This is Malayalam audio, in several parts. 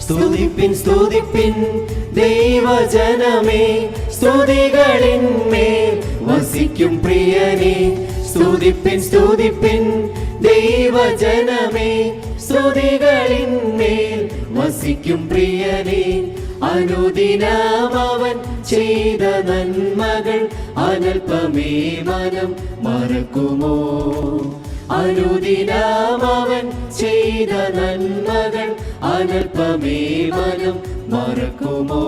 സ്തുതിപ്പിൻ സ്തുതിപ്പിൻ ദൈവജനമേ, സ്തുതികളിന്മേൽ വസിക്കും പ്രിയനേ. സ്തുതിപ്പിൻ സ്തുതിപ്പിൻ ദൈവജനമേ, സ്തുതികളിന്മേൽ വസിക്കും പ്രിയനേ. അനുദിനം അവൻ ചെയ്ത നന്മകൾ അനൽപമേ മനം മറക്കുമോ? അനുദിനം അവൻ ചെയ്ത നന്മകൾ അനൽപമേ മനം മറക്കുമോ?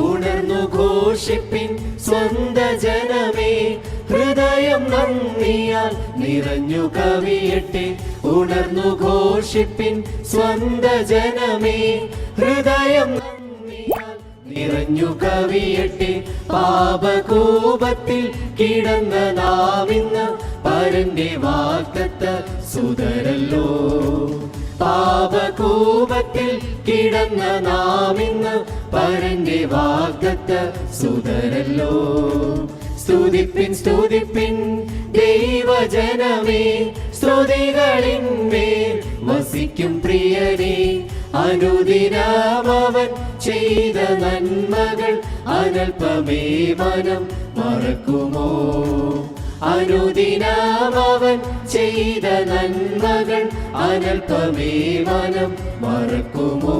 ഉണർന്നു ഘോഷിപ്പിൻ സ്വന്ത ജനമേ, ഹൃദയം നന്ദിയാൽ നിറഞ്ഞു കവിയട്ടെ. ഉണർന്നു ഘോഷിപ്പിൻ സ്വന്ത ജനമേ, ഹൃദയം നന്ദിയാൽ നിറഞ്ഞു കവിയട്ടെ. പാപകൂപത്തിൽ കിടന്ന നാമിന്ന് പരന്റെ വാഗ്ദത്ത സുതരല്ലോ. പാപകൂപത്തിൽ കിടന്ന നാമിന്ന് പരന്റെ വാഗ്ദത്ത സുതരല്ലോ. സ്തുതിപ്പിൻ സ്തുതിപ്പിൻ ദൈവജനമേ, സ്തുതികളിന്മേൽ വസിക്കും പ്രിയനേ. അനുദിനം അവൻ ചെയ്ത നന്മകൾ അനൽപമേ മനം മറക്കുമോ? അനുദിനം അവൻ ചെയ്ത നന്മകൾ അനൽപമേ മനം മറക്കുമോ?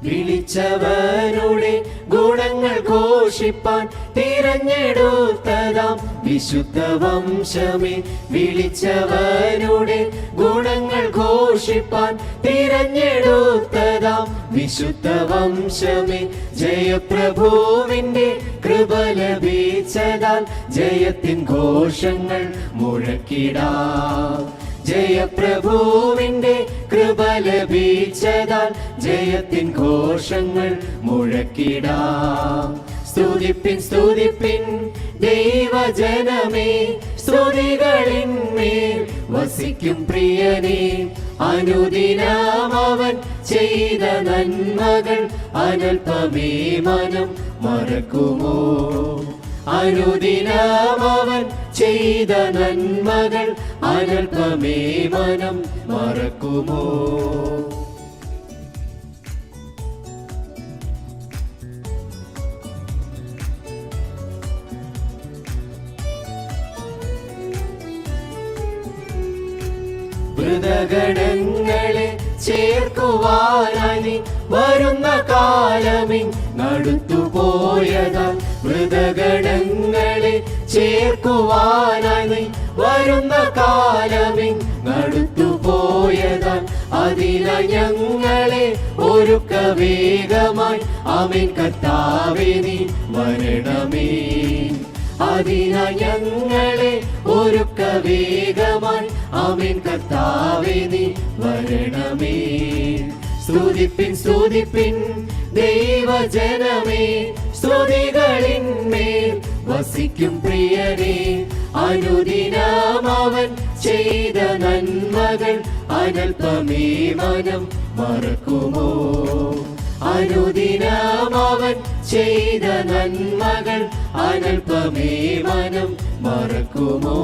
വിളിച്ചവരുടെ ഗുണങ്ങൾ ഘോഷിപ്പാൻ തിരഞ്ഞെടുത്തതാം വിശുദ്ധ വംശമേ. വിളിച്ചവരുടെ ഗുണങ്ങൾ ഘോഷിപ്പാൻ തിരഞ്ഞെടുത്തതാം വിശുദ്ധ വംശമേ. ജയപ്രഭുവിന്റെ കൃപ ലഭിച്ചതാൽ ജയത്തിൻ ഘോഷങ്ങൾ മുഴക്കിടാം. ജയപ്രഭുവിന്റെ കൃപ ലഭിച്ചതാൽ ജയത്തിൻ ഘോഷങ്ങൾ മുഴക്കിടാം. സ്തുതിപ്പിൻ സ്തുതിപ്പിൻ ദൈവജനമേ, സ്തുതികളിന്മേൽ വസിക്കും പ്രിയനേ. അനുദിനം അവൻ ചെയ്ത നന്മകൾ അനൽപമേ മനം മറക്കുമോ? അനുദിനം അവൻ ചെയ്ത നന്മകൾ അനൽപമേ മനം മറക്കുമോ? മൃതഗണങ്ങളെ ചേർക്കുവാനായി വരുന്ന കാലമിങ്ങടുത്തുപോയതാൽ. മൃതഗണങ്ങളെ ചേർക്കുവാനായി വരുന്ന കാലമിങ്ങടുത്തുപോയതാൽ. അതിനായി ഞങ്ങളെ ഒരുക്ക വേഗമായി ആമേൻ കർത്താവേ നീ വരണമേ. അതിനായി ഞങ്ങളെ ഒരുക്ക വേഗമായി ആമേൻ കർത്താവേ നീ വരണമേ. സ്തുതിപ്പിൻ സ്തുതിപ്പിൻ ദൈവജനമേ, സ്തുതികളിന്മേൽ വസിക്കും പ്രിയനേ. അനുദിനം അവൻ ചെയ്ത നന്മകൾ അനൽപമേ മനം മറക്കുമോ? അനുദിനം അവൻ ചെയ്ത നന്മകൾ അനൽപമേ മനം മറക്കുമോ?